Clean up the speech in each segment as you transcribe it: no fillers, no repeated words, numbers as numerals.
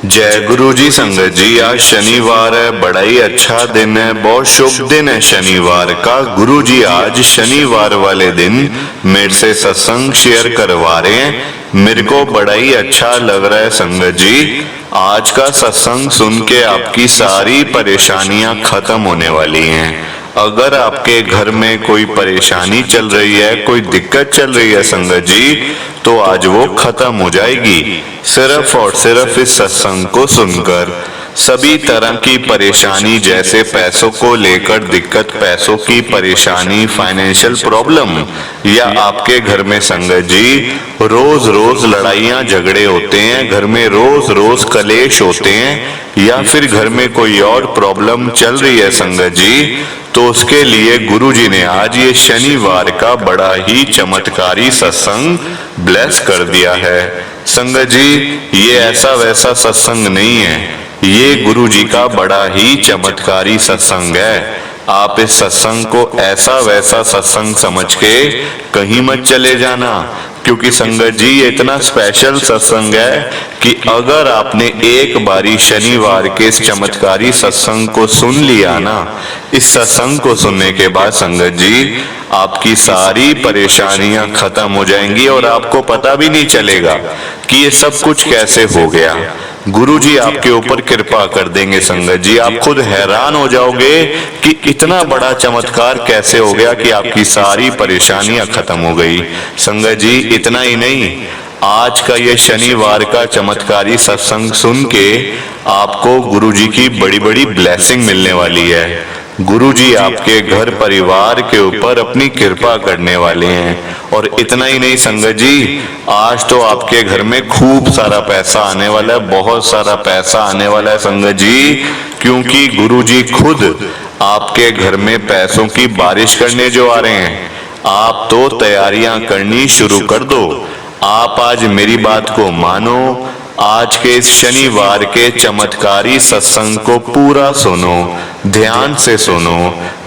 जय गुरु जी। संगत जी, आज शनिवार है, बड़ा ही अच्छा दिन है, बहुत शुभ दिन है शनिवार का। गुरु जी आज शनिवार वाले दिन मेरे से सत्संग शेयर करवा रहे हैं। मेरे को बड़ा ही अच्छा लग रहा है संगत जी। आज का सत्संग सुन के आपकी सारी परेशानियां खत्म होने वाली हैं। अगर आपके घर में कोई परेशानी चल रही है, कोई दिक्कत चल रही है संगत जी, तो आज वो खत्म हो जाएगी सिर्फ और सिर्फ इस सत्संग को सुनकर। सभी तरह की परेशानी, जैसे पैसों को लेकर दिक्कत, पैसों की परेशानी, फाइनेंशियल प्रॉब्लम, या आपके घर में संगत जी रोज रोज लड़ाइयां झगड़े होते हैं, घर में रोज रोज कलेश होते हैं, या फिर घर में कोई और प्रॉब्लम चल रही है संगत जी, तो उसके लिए गुरु जी ने आज ये शनिवार का बड़ा ही चमत्कारी सत्संग ब्लेस कर दिया है। संगत जी, ये ऐसा वैसा सत्संग नहीं है, ये गुरु जी का बड़ा ही चमत्कारी सत्संग है। आप इस सत्संग को ऐसा वैसा सत्संग समझ के कहीं मत चले जाना, क्योंकि संगत जी ये इतना स्पेशल सत्संग है कि अगर आपने एक बारी शनिवार के इस चमत्कारी सत्संग को सुन लिया ना, इस सत्संग को सुनने के बाद संगत जी आपकी सारी परेशानियां खत्म हो जाएंगी और आपको पता भी नहीं चलेगा कि ये सब कुछ कैसे हो गया। गुरु जी आपके ऊपर कृपा कर देंगे संगत जी। आप खुद हैरान हो जाओगे कि इतना बड़ा चमत्कार कैसे हो गया कि आपकी सारी परेशानियां खत्म हो गई। संगत जी इतना ही नहीं, आज का ये शनिवार का चमत्कारी सत्संग सुन के आपको गुरु जी की बड़ी बड़ी ब्लेसिंग मिलने वाली है। गुरु जी आपके घर परिवार के ऊपर अपनी कृपा करने वाले हैं। और इतना ही नहीं संगत जी, आज तो आपके घर में खूब सारा पैसा आने वाला है, बहुत सारा पैसा आने वाला है संगत जी, क्योंकि गुरु जी खुद आपके घर में पैसों की बारिश करने जो आ रहे हैं। आप तो तैयारियां करनी शुरू कर दो। आप आज मेरी बात को मानो, आज के इस शनिवार के चमत्कारी सत्संग को पूरा सुनो, ध्यान से सुनो,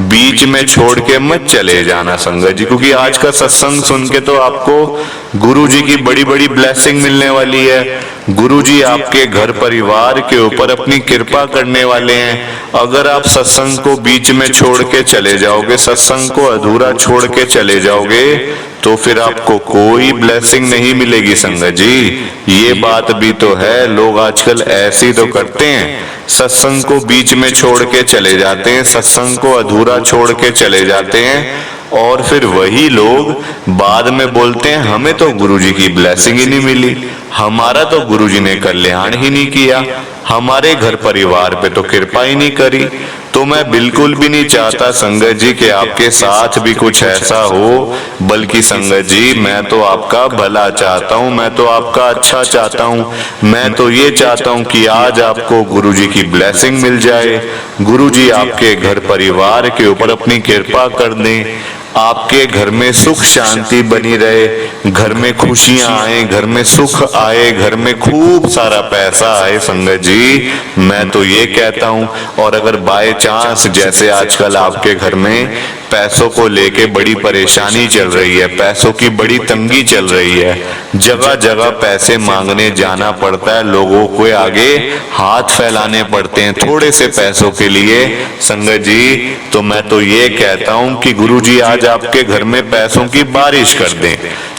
बीच में छोड़ के मत चले जाना संगत जी, क्योंकि आज का सत्संग सुन के तो आपको गुरु जी की बड़ी बड़ी ब्लेसिंग मिलने वाली है। गुरु जी आपके घर परिवार के ऊपर अपनी कृपा करने वाले हैं। अगर आप सत्संग को बीच में छोड़ के चले जाओगे, सत्संग को अधूरा छोड़ के चले जाओगे, तो फिर आपको कोई ब्लेसिंग नहीं मिलेगी संगत जी। ये बात भी तो है, लोग आजकल ऐसे तो करते हैं, सत्संग को बीच में छोड़ के चले जाते हैं, सत्संग को अधूरा छोड़ के चले जाते हैं, और फिर वही लोग बाद में बोलते हैं हमें तो गुरुजी की ब्लेसिंग ही नहीं मिली, हमारा तो गुरुजी ने कल्याण ही नहीं किया, हमारे घर परिवार पे तो कृपा ही नहीं करी। तो मैं बिल्कुल भी नहीं चाहता संगत जी कि आपके साथ भी कुछ ऐसा हो, बल्कि संगत जी मैं तो आपका भला चाहता हूँ, मैं तो आपका अच्छा चाहता हूँ। मैं तो ये चाहता हूँ कि आज आपको गुरुजी की ब्लेसिंग मिल जाए, गुरुजी आपके घर परिवार के ऊपर अपनी कृपा कर दें, आपके घर में सुख शांति बनी रहे, घर में खुशियां आए, घर में सुख आए, घर में खूब सारा पैसा आए संगत जी, मैं तो ये कहता हूँ। और अगर बाय चांस जैसे आजकल आपके घर में पैसों को लेके बड़ी परेशानी चल रही है, पैसों की बड़ी तंगी चल रही है, जगह जगह पैसे मांगने जाना पड़ता है, लोगों को आगे हाथ फैलाने पड़ते हैं थोड़े से पैसों के लिए संगत जी, तो मैं तो ये कहता हूँ कि गुरु जी आज आपके घर में पैसों की बारिश कर दें,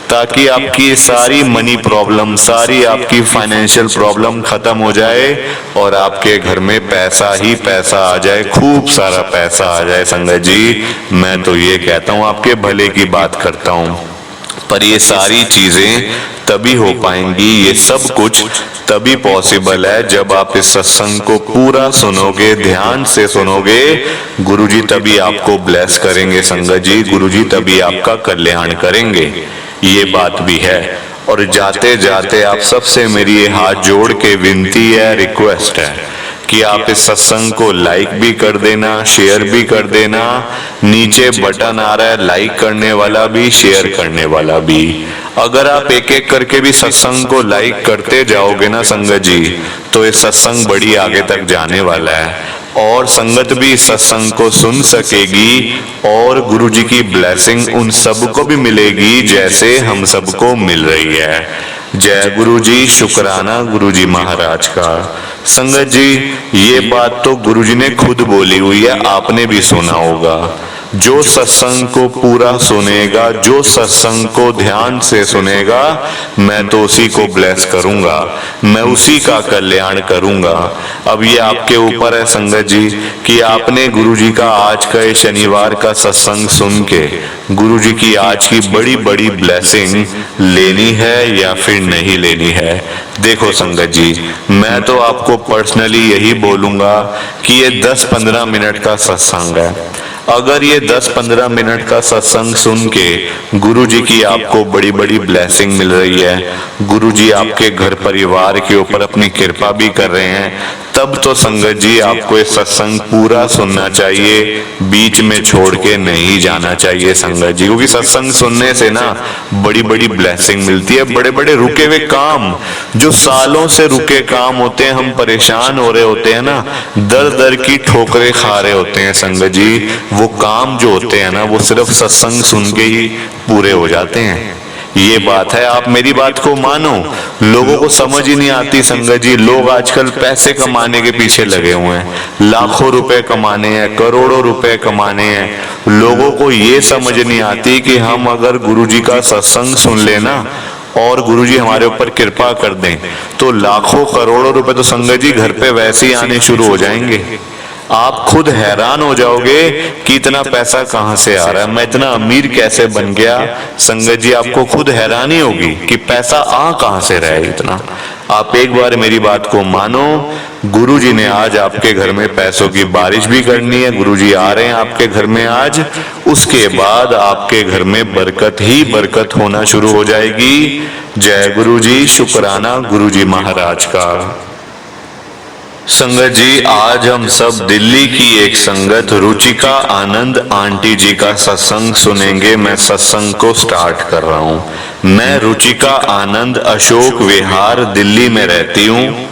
ताकि आपकी सारी मनी प्रॉब्लम, सारी आपकी फाइनेंशियल प्रॉब्लम खत्म हो जाए और आपके घर में पैसा ही पैसा आ जाए, खूब सारा पैसा आ जाए संगत जी। मैं तो ये कहता हूँ, आपके भले की बात करता हूँ, पर ये सारी चीजें तभी हो पाएंगी, ये सब कुछ तभी पॉसिबल है जब आप इस सत्संग को पूरा सुनोगे, ध्यान से सुनोगे। गुरुजी तभी आपको ब्लेस करेंगे संगत जी, गुरुजी तभी आपका कल्याण करेंगे, ये बात भी है। और जाते जाते आप सबसे मेरी ये हाथ जोड़ के विनती है, रिक्वेस्ट है कि आप इस सत्संग को लाइक भी कर देना, शेयर भी कर देना। नीचे बटन आ रहा है लाइक करने वाला भी, शेयर करने वाला भी। अगर आप एक एक करके भी सत्संग को लाइक करते जाओगे ना संगत जी, तो ये सत्संग बड़ी आगे तक जाने वाला है। और संगत भी सत्संग को सुन सकेगी और गुरु जी की ब्लेसिंग उन सबको भी मिलेगी जैसे हम सबको मिल रही है। जय गुरु जी, शुक्राना गुरु जी महाराज का। संगत जी, ये बात तो गुरु जी ने खुद बोली हुई है, आपने भी सुना होगा। जो सत्संग को पूरा सुनेगा, जो सत्संग को ध्यान से सुनेगा, मैं तो उसी को ब्लेस करूंगा, मैं उसी का कल्याण करूंगा। अब ये आपके ऊपर है संगत जी कि आपने गुरु जी का आज का शनिवार का सत्संग सुन के गुरु जी की आज की बड़ी बड़ी ब्लेसिंग लेनी है या फिर नहीं लेनी है। देखो संगत जी, मैं तो आपको पर्सनली यही बोलूंगा कि ये 10-15 मिनट का सत्संग है। अगर ये 10-15 मिनट का सत्संग सुन के गुरु जी की आपको बड़ी बड़ी ब्लेसिंग मिल रही है, गुरु जी आपके घर परिवार के ऊपर अपनी कृपा भी कर रहे हैं, तब तो संगत जी आपको ये सत्संग पूरा सुनना चाहिए, बीच में छोड़ के नहीं जाना चाहिए संगत जी। क्योंकि सत्संग सुनने से ना बड़ी बड़ी ब्लेसिंग मिलती है। बड़े बड़े रुके हुए काम, जो सालों से रुके काम होते हैं, हम परेशान हो रहे होते हैं ना, दर दर की ठोकरें खा रहे होते हैं संगत जी, वो काम जो होते हैं ना वो सिर्फ सत्संग सुन के ही पूरे हो जाते हैं। ये बात है, आप मेरी बात को मानो। लोगों को समझ ही नहीं आती संगत जी, लोग आजकल पैसे कमाने के पीछे लगे हुए हैं, लाखों रुपए कमाने हैं, करोड़ों रुपए कमाने हैं। लोगों को ये समझ नहीं आती कि हम अगर गुरु जी का सत्संग सुन लेना और गुरु जी हमारे ऊपर कृपा कर दें तो लाखों करोड़ों रुपए तो संगत जी घर पे वैसे ही आने शुरू हो जाएंगे। आप खुद हैरान हो जाओगे कि इतना पैसा कहां से आ रहा है, मैं इतना अमीर कैसे बन गया। संगत जी, आपको खुद हैरानी होगी कि पैसा आ कहां से रहा है इतना। आप एक बार मेरी बात को मानो, गुरु जी ने आज आपके घर में पैसों की बारिश भी करनी है। गुरु जी आ रहे हैं आपके घर में आज, उसके बाद आपके घर में बरकत ही बरकत होना शुरू हो जाएगी। जय गुरु जी, शुक्राना गुरु जी महाराज का। संगत जी, आज हम सब दिल्ली की एक संगत रुचिका आनंद आंटी जी का सत्संग सुनेंगे। मैं सत्संग को स्टार्ट कर रहा हूं। मैं रुचिका आनंद अशोक विहार दिल्ली में रहती हूँ।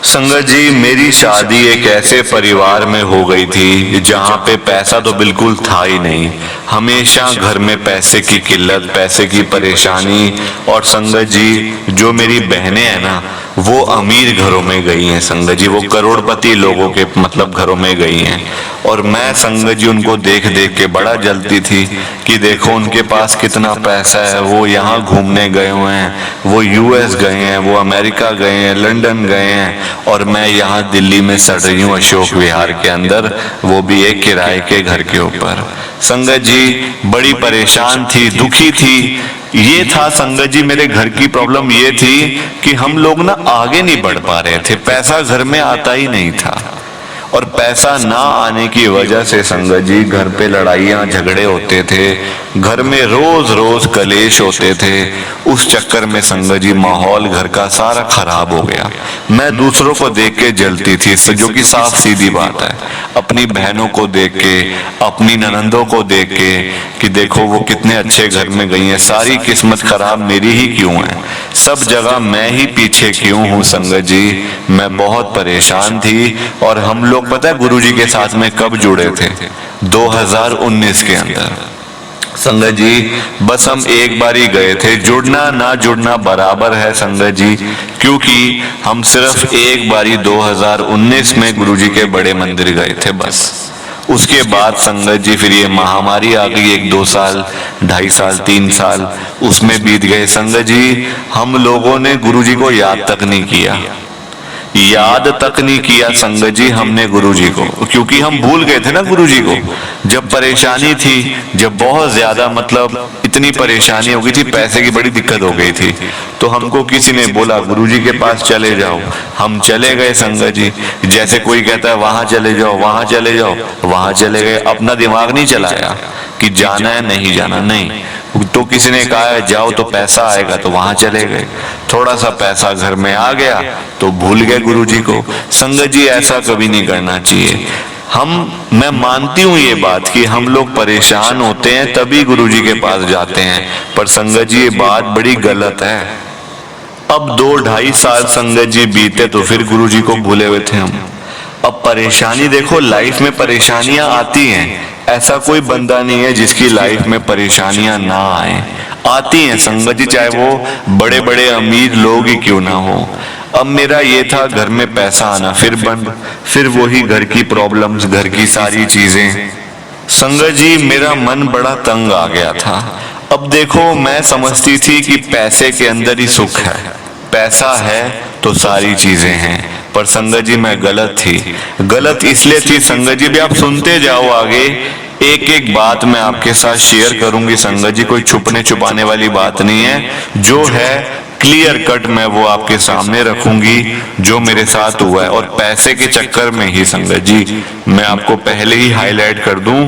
संगत जी, मेरी शादी एक ऐसे परिवार में हो गई थी जहाँ पे पैसा तो बिल्कुल था ही नहीं। हमेशा घर में पैसे की किल्लत, पैसे की परेशानी। और संगत जी, जो मेरी बहनें हैं ना वो अमीर घरों में गई हैं संगत जी, वो करोड़पति लोगों के मतलब घरों में गई हैं। और मैं संगत जी उनको देख देख के बड़ा जलती थी कि देखो उनके पास कितना पैसा है, वो यहाँ घूमने गए हुए हैं, वो यूएस गए हैं, वो अमेरिका गए हैं, लंदन गए हैं, और मैं यहाँ दिल्ली में सड़ रही हूँ अशोक विहार के अंदर, वो भी एक किराए के घर के ऊपर। संगत जी, बड़ी परेशान थी, दुखी थी। ये था संगत जी, मेरे घर की प्रॉब्लम ये थी कि हम लोग ना आगे नहीं बढ़ पा रहे थे, पैसा घर में आता ही नहीं था। और पैसा ना आने की वजह से संगत जी घर पे लड़ाइयाँ झगड़े होते थे, घर में रोज रोज कलेश होते थे। उस चक्कर में संगत जी माहौल घर का सारा खराब हो गया। मैं दूसरों को देख के जलती थी, जो कि साफ सीधी बात है। अपनी बहनों को देख के, अपनी ननंदों को देख के कि देखो वो कितने अच्छे घर में गई हैं, सारी किस्मत खराब मेरी ही क्यों है, सब जगह मैं ही पीछे क्यों हूँ। संगत जी, मैं बहुत परेशान थी। और हम लोग पता है गुरु जी के साथ में कब जुड़े थे? 2019 के अंदर। संगत जी, बस हम एक बार ही गए थे, जुड़ना ना जुड़ना बराबर है संगत जी, क्योंकि हम सिर्फ एक बारी 2019 में गुरु जी के बड़े मंदिर गए थे बस। उसके बाद संगत जी फिर ये महामारी आ गई, 1-2 साल, 2.5 साल, 3 साल उसमें बीत गए। संगत जी, हम लोगों ने गुरु जी को याद तक नहीं किया, याद तक नहीं किया संगत जी हमने गुरु जी को, क्योंकि हम भूल गए थे ना गुरु जी को। जब परेशानी थी, जब बहुत ज्यादा मतलब इतनी परेशानी हो गई थी, पैसे की बड़ी दिक्कत हो गई थी, तो हमको किसी ने बोला गुरु जी के पास चले जाओ। हम चले गए संगत जी, जैसे कोई कहता है वहां चले जाओ, वहां चले जाओ, वहां चले गए। अपना दिमाग नहीं चलाया कि जाना है नहीं जाना, नहीं। तो किसी ने कहा है जाओ तो पैसा आएगा, तो वहां चले गए। थोड़ा सा पैसा घर में आ गया तो भूल गए गुरु जी को। संगत जी, ऐसा कभी नहीं करना चाहिए। मैं मानती हूँ ये बात कि हम लोग परेशान होते हैं तभी गुरु जी के पास जाते हैं, पर संगत जी ये बात बड़ी गलत है। अब 2-2.5 साल संगत जी बीते तो फिर गुरु जी को भूले हुए थे हम। अब परेशानी देखो, लाइफ में परेशानियां आती हैं, ऐसा कोई बंदा नहीं है जिसकी लाइफ में परेशानियां ना आए, आती हैं संगत जी, चाहे वो बड़े बड़े अमीर लोग ही क्यों ना हो। अब मेरा ये था घर में पैसा आना फिर बंद, फिर वही घर की प्रॉब्लम्स, घर की सारी चीजें। संगत जी मेरा मन बड़ा तंग आ गया था। अब देखो मैं समझती थी कि पैसे के अंदर ही सुख है, पैसा है तो सारी चीजें हैं, पर संगत जी मैं गलत थी। गलत इसलिए थी संगत जी, भी आप सुनते जाओ आगे, एक एक बात मैं आपके साथ शेयर करूंगी संगत जी, कोई छुपने छुपाने वाली बात नहीं है, जो है क्लियर कट मैं वो आपके सामने रखूंगी जो मेरे साथ हुआ है। और पैसे के चक्कर में ही संगत जी, मैं आपको पहले ही हाईलाइट कर दूं,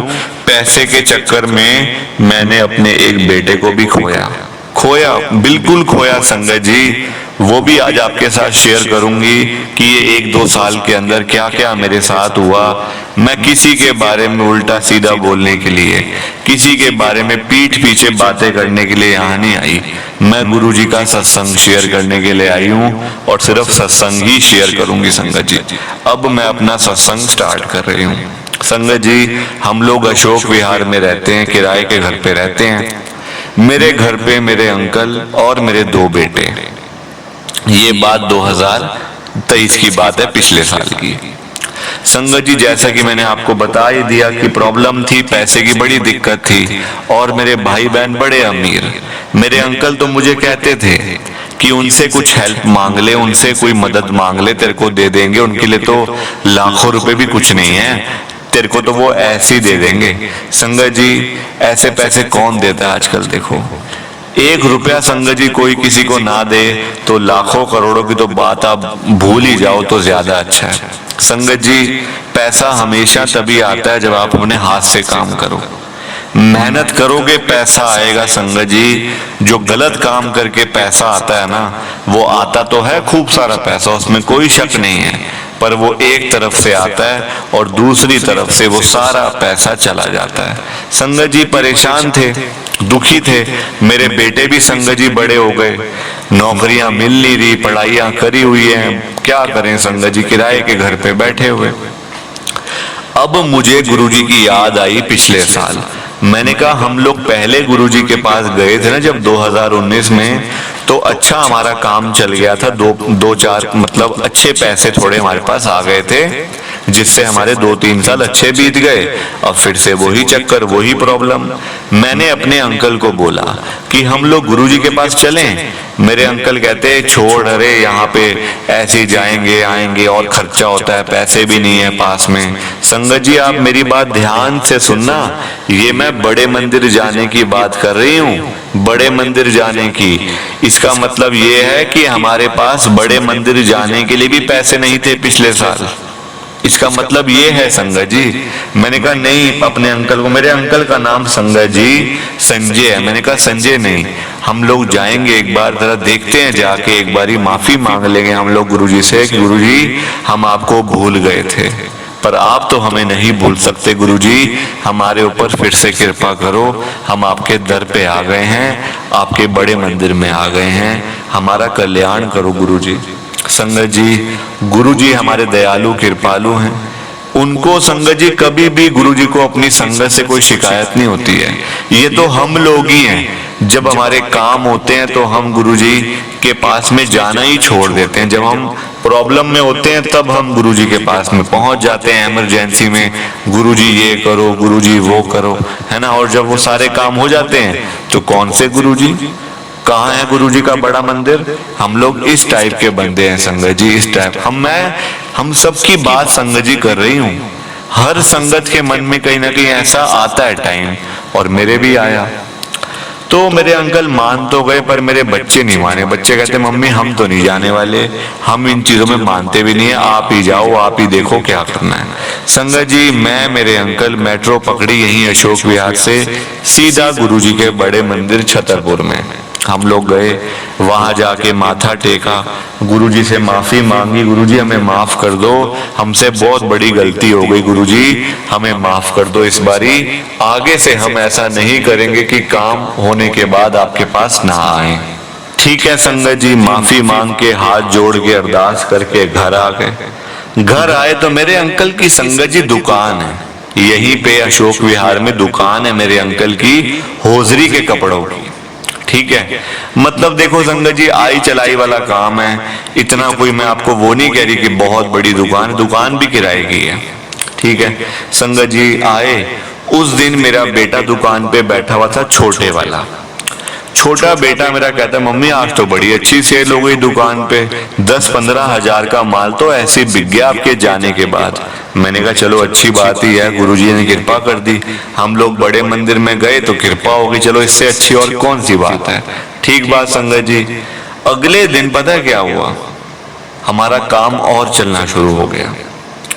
पैसे के चक्कर में मैंने अपने एक बेटे को भी खोया, बिल्कुल खोया संगत जी। वो भी आज आपके साथ शेयर करूंगी कि ये 1-2 साल के अंदर क्या क्या मेरे साथ हुआ। मैं किसी के बारे में उल्टा सीधा बोलने के लिए, किसी के बारे में पीठ पीछे बातें करने के लिए यहाँ नहीं आई, मैं गुरुजी का सत्संग शेयर करने के लिए आई हूँ, और सिर्फ सत्संग ही शेयर करूंगी संगत जी। अब मैं अपना सत्संग स्टार्ट कर रही हूँ संगत जी। हम लोग अशोक विहार में रहते हैं, किराए के घर पे रहते हैं। मेरे घर पे मेरे अंकल और मेरे 2 बेटे, ये बात 2023 की बात है, पिछले साल की। संगत जी जैसा कि मैंने आपको बता ही दिया कि प्रॉब्लम थी, पैसे की बड़ी दिक्कत थी, और मेरे भाई बहन बड़े अमीर। मेरे अंकल तो मुझे कहते थे कि उनसे कुछ हेल्प मांग ले, उनसे कोई मदद मांग ले, तेरे को दे देंगे, उनके लिए तो लाखों रुपए भी कुछ नहीं है, तेरे को तो वो ऐसे ही दे देंगे। संगत जी ऐसे पैसे कौन देता है आजकल, देखो 1 रुपया संगत जी कोई किसी को ना दे तो लाखों करोड़ों की तो बात आप भूल ही जाओ तो ज्यादा अच्छा है। संगत जी पैसा हमेशा तभी आता है जब आप अपने हाथ से काम करो, मेहनत करोगे पैसा आएगा संगत जी। जो गलत काम करके पैसा आता है ना, वो आता तो है खूब सारा पैसा, उसमें कोई शक नहीं है, पर वो एक तरफ से आता है और दूसरी तरफ से वो सारा पैसा चला जाता है। संगत जी परेशान थे, दुखी थे। मेरे बेटे भी संगत जी बड़े हो गए, नौकरियां मिल नहीं रही, पढ़ाइयां करी हुई हैं, क्या करें संगत जी, किराए के घर पे बैठे हुए। अब मुझे गुरुजी की याद आई पिछले साल। मैंने कहा हम लोग पहले गुरुजी के पास गए थे ना जब 2019 में, तो अच्छा हमारा काम चल गया था, 2-4 मतलब अच्छे पैसे थोड़े हमारे पास आ गए थे, जिससे हमारे 2-3 साल अच्छे बीत गए। अब फिर से वही चक्कर, वही प्रॉब्लम। मैंने अपने अंकल को बोला कि हम लोग गुरुजी के पास चलें। मेरे अंकल कहते छोड़, अरे यहाँ पे ऐसे जाएंगे आएंगे और खर्चा होता है, पैसे भी नहीं है पास में। संगत जी आप मेरी बात ध्यान से सुनना, ये मैं बड़े मंदिर जाने की बात कर रही हूँ, बड़े मंदिर जाने की। इसका मतलब ये है कि हमारे पास बड़े मंदिर जाने के लिए भी पैसे नहीं थे पिछले साल, इसका मतलब ये है संगत जी। मैंने कहा नहीं, अपने अंकल को, मेरे अंकल का नाम संगत जी संजय है, मैंने कहा संजय नहीं, हम लोग जाएंगे एक बार, जरा देखते हैं, जाके एक बारी माफी मांग लेंगे हम लोग गुरुजी से कि गुरुजी हम आपको भूल गए थे, पर आप तो हमें नहीं भूल सकते गुरुजी, हमारे ऊपर फिर से कृपा करो, हम आपके दर पे आ गए हैं, आपके बड़े मंदिर में आ गए हैं, हमारा कल्याण करो गुरुजी। संगत जी गुरुजी हमारे दयालु कृपालु हैं, उनको संगत जी कभी भी गुरुजी को अपनी संगत से कोई शिकायत नहीं होती है। ये तो हम लोग ही हैं, जब हमारे काम होते हैं तो हम गुरुजी के पास में जाना ही छोड़ देते हैं, जब हम प्रॉब्लम में होते हैं तब हम गुरुजी के पास में पहुंच जाते हैं इमरजेंसी में, गुरुजी ये करो, गुरुजी वो करो, है ना। और जब वो सारे काम हो जाते हैं तो कौन से गुरुजी, कहाँ है गुरुजी का बड़ा मंदिर। हम लोग इस टाइप के बंदे हैं संगत जी, इस टाइप। हम सबकी बात संगत जी कर रही हूँ, हर संगत के मन में कहीं ना कहीं ऐसा आता है टाइम, और मेरे भी आया। तो मेरे अंकल मान तो गए, पर मेरे बच्चे नहीं माने। बच्चे कहते मम्मी हम तो नहीं जाने वाले, हम इन चीजों में मानते भी नहीं है, आप ही जाओ, आप ही देखो क्या करना है। संगत जी मैं मेरे अंकल मेट्रो पकड़ी यहीं अशोक विहार से सीधा गुरुजी के बड़े मंदिर छतरपुर में। हम लोग गए, वहां जाके माथा टेका, गुरुजी से माफी मांगी, गुरुजी हमें माफ कर दो, हमसे बहुत बड़ी गलती हो गई गुरुजी, हमें माफ कर दो, इस बारी आगे से हम ऐसा नहीं करेंगे कि काम होने के बाद आपके पास ना आए। ठीक है संगत जी, माफी मांग के हाथ जोड़ के अरदास करके घर आ गए। घर आए तो मेरे अंकल की संगत जी दुकान है, यहीं पे अशोक विहार में दुकान है मेरे अंकल की, होजरी के कपड़ों की। ठीक है, मतलब देखो संगत जी, आई चलाई वाला काम है। इतना कोई, मैं आपको वो नहीं कह रही कि बहुत बड़ी दुकान, दुकान भी किराए की है। ठीक है संगत जी, आए उस दिन मेरा बेटा दुकान पे बैठा हुआ था, छोटे वाला। छोटा बेटा मेरा कहता है, मम्मी आज तो बड़ी अच्छी सेल हो गई दुकान पे, 10-15 हजार का माल तो ऐसे बिक गया आपके जाने के बाद। मैंने कहा चलो अच्छी बात ही है, गुरुजी ने कृपा कर दी, हम लोग बड़े मंदिर में गए तो कृपा होगी, चलो इससे अच्छी और कौन सी बात है। ठीक बात संगत जी। अगले दिन पता है क्या हुआ, हमारा काम और चलना शुरू हो गया।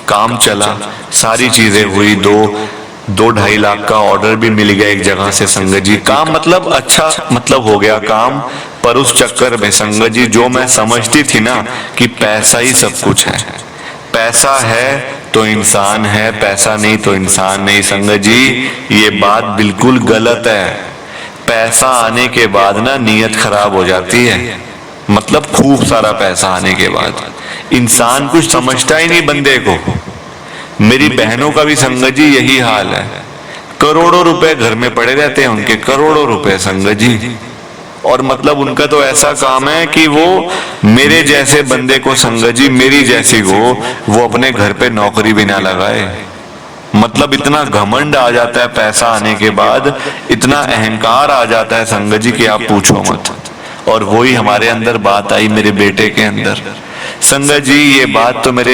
काम चला, सारी चीजें हुई, 2-2.5 लाख का ऑर्डर भी मिल गया एक जगह से संगत जी। काम मतलब अच्छा मतलब हो गया काम। पर उस चक्कर में संगत जी, जो मैं समझती थी ना कि पैसा ही सब कुछ है, पैसा है तो इंसान है, पैसा नहीं तो इंसान नहीं, संगत जी ये बात बिल्कुल गलत है। पैसा आने के बाद ना नीयत खराब हो जाती है, मतलब खूब सारा पैसा आने के बाद इंसान कुछ समझता ही नहीं बंदे को। मेरी बहनों का भी संगत जी यही हाल है, करोड़ों रुपए घर में पड़े रहते हैं उनके, करोड़ों रुपए संगत जी। और मतलब उनका तो ऐसा काम है कि वो मेरे जैसे बंदे को संगत जी, मेरी जैसी को वो अपने घर पे नौकरी भी ना लगाए। मतलब इतना घमंड आ जाता है पैसा आने के बाद, इतना अहंकार आ जाता है संगत जी कि आप पूछो मत। और वही हमारे अंदर बात आई, मेरे बेटे के अंदर संगत जी। ये बात तो मेरे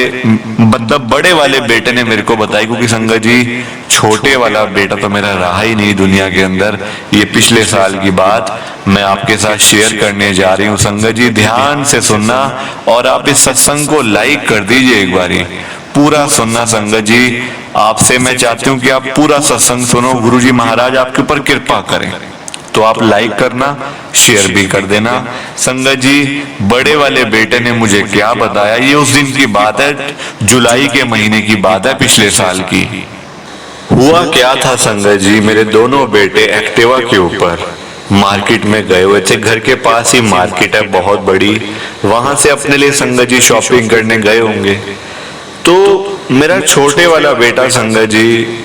मतलब बड़े वाले बेटे ने मेरे को बताई, क्योंकि संगत जी छोटे वाला बेटा तो मेरा रहा ही नहीं दुनिया के अंदर। ये पिछले साल की बात मैं आपके साथ शेयर करने जा रही हूँ संगत जी, ध्यान से सुनना और आप इस सत्संग को लाइक कर दीजिए एक बारी, पूरा सुनना संगत जी। आपसे मैं चाहती हूँ कि आप पूरा सत्संग सुनो, गुरुजी महाराज आपके ऊपर कृपा करें। तो आप लाइक करना, शेयर भी कर देना संगत जी। बड़े वाले बेटे ने मुझे क्या बताया, ये उस दिन की बात है, जुलाई के महीने की बात है, पिछले साल की। हुआ क्या था संगत जी, मेरे दोनों बेटे एक्टिवा के ऊपर मार्केट में गए हुए थे, घर के पास ही मार्केट है बहुत बड़ी, वहां से अपने लिए संगत जी शॉपिंग करने गए होंगे। तो मेरा छोटे वाला बेटा संगत जी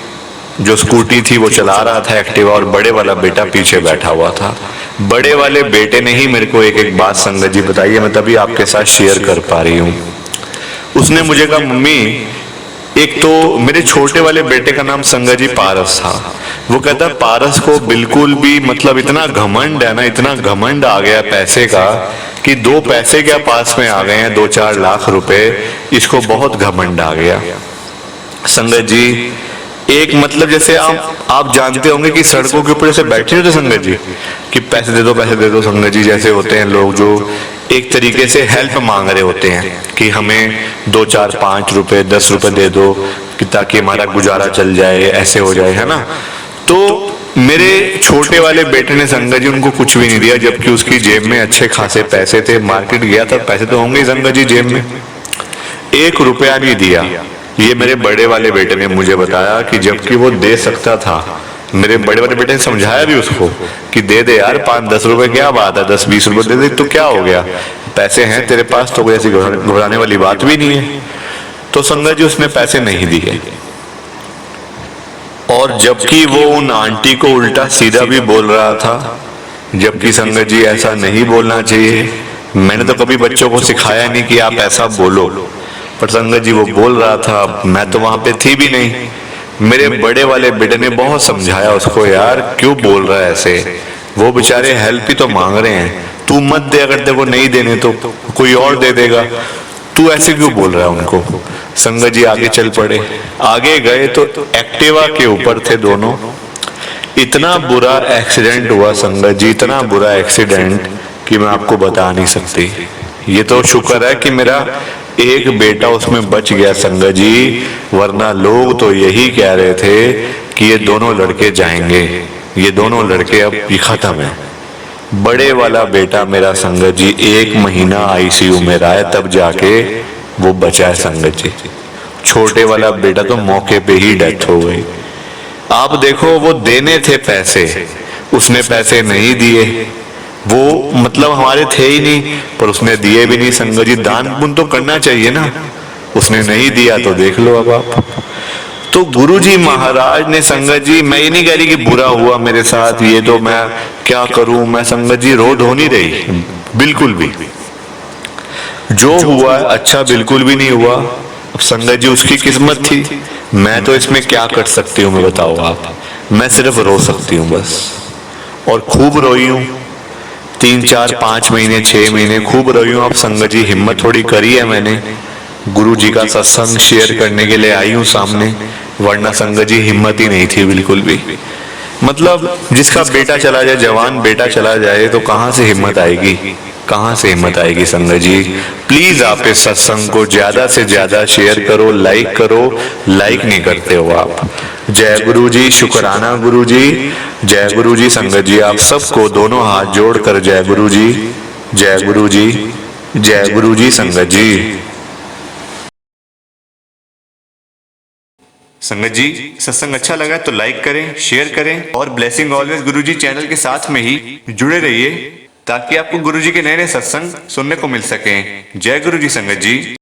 जो स्कूटी थी वो चला रहा था एक्टिवा, और बड़े वाला बेटा पीछे बैठा हुआ था। बड़े वाले बेटे ने ही मेरे को एक एक बात संगत जी बताई है, मैं तभी आपके साथ शेयर कर पा रही हूँ। उसने मुझे कहा, मम्मी एक तो मेरे छोटे वाले बेटे का नाम संगत जी पारस था। वो कहता पारस को बिल्कुल भी मतलब इतना घमंड है ना, इतना घमंड आ गया पैसे का कि 2 पैसे क्या पास में आ गए हैं, 2-4 लाख रुपए, इसको बहुत घमंड आ गया संगत जी। एक मतलब जैसे आप जानते होंगे कि सड़कों के ऊपर जैसे बैठे होते संगत जी कि पैसे दे दो संगत जी, जैसे होते हैं लोग जो एक तरीके से हेल्प मांग रहे होते हैं कि हमें 2-4-5 रुपए 10 रुपए दे दो कि ताकि हमारा गुजारा चल जाए, ऐसे हो जाए, है ना। तो मेरे छोटे वाले बेटे ने संगत जी उनको कुछ भी नहीं दिया, जबकि उसकी जेब में अच्छे खासे पैसे थे। मार्केट गया था, पैसे तो होंगे संगत जी जेब में, 1 रुपया नहीं दिया। ये मेरे बड़े वाले बेटे ने मुझे बताया कि जबकि वो दे सकता था। मेरे बड़े वाले बेटे ने समझाया भी उसको कि दे दे यार, 5-10 रुपए क्या बात है, 10-20 रुपए दे दे तो क्या हो गया, पैसे हैं तेरे पास, तो कोई ऐसी घबराने वाली बात भी नहीं है। तो संगत जी उसने पैसे नहीं दिए, और जबकि वो उन आंटी को उल्टा सीधा भी बोल रहा था, जबकि संगत जी ऐसा नहीं बोलना चाहिए। मैंने तो कभी बच्चों को सिखाया नहीं कि आप ऐसा बोलो, पर संगत जी वो बोल रहा था, मैं तो वहां पे थी भी नहीं। मेरे बड़े वाले बेटे ने बहुत समझाया उसको, यार क्यों बोल रहा है ऐसे, वो बेचारे हेल्प ही तो मांग रहे हैं, तू मत दे, अगर तेरे को नहीं देने तो कोई और दे देगा, तू ऐसे क्यों बोल रहा है उनको। संगत जी आगे चल पड़े, आगे गए तो एक्टिवा के ऊपर थे दोनों। इतना बुरा एक्सीडेंट हुआ संगत जी, इतना बुरा एक्सीडेंट कि मैं आपको बता नहीं सकती। ये तो शुक्र है कि मेरा एक बेटा उसमें बच गया संगत जी, वरना लोग तो यही कह रहे थे कि ये दोनों लड़के जाएंगे, ये दोनों लड़के अब खत्म है। बड़े वाला बेटा मेरा संगत जी 1 महीना आईसीयू में रहा है, तब जाके वो बचा है संगत जी। छोटे वाला बेटा तो मौके पे ही डेथ हो गई। आप देखो, वो देने थे पैसे, उसने पैसे नहीं दिए, वो मतलब हमारे थे ही नहीं, पर उसने दिए भी नहीं संगत जी। दान पुण्य तो करना चाहिए ना, उसने नहीं दिया तो देख लो अब आप। तो गुरुजी महाराज ने, संगत जी मैं ये नहीं कह रही कि बुरा हुआ मेरे साथ, ये तो मैं क्या करूं, मैं संगत जी रो धो नहीं रही, बिल्कुल भी। जो हुआ अच्छा बिल्कुल भी नहीं हुआ। अब संगत जी उसकी किस्मत थी, मैं तो इसमें क्या कर सकती हूँ मैं बताओ आप। मैं सिर्फ रो सकती हूँ बस, और खूब रोई हूँ। 3 4 5 महीने 6 महीने खूब रोई हूँ। अब संगत जी हिम्मत थोड़ी करी है मैंने, गुरु जी का सत्संग शेयर करने के लिए आई हूँ सामने, वरना संगत जी हिम्मत ही नहीं थी बिल्कुल भी। मतलब जिसका बेटा चला जाए, जवान बेटा चला जाए, तो कहाँ से हिम्मत आएगी, कहाँ से हिम्मत आएगी संगत जी। प्लीज आप इस सत्संग को ज्यादा से ज्यादा शेयर करो, लाइक करो। लाइक नहीं करते हो आप। जय गुरु जी, शुक्राना गुरु जी, जय गुरु जी। संगत जी आप सबको दोनों हाथ जोड़कर जय गुरु जी, जय गुरु जी, जय गुरु जी। संगत जी, संगत जी सत्संग अच्छा लगा तो लाइक करें, शेयर करें, और ब्लेसिंग ऑलवेज गुरुजी चैनल के साथ में ही जुड़े रहिए, ताकि आपको गुरुजी के नए नए सत्संग सुनने को मिल सकें। जय गुरु जी संगत जी।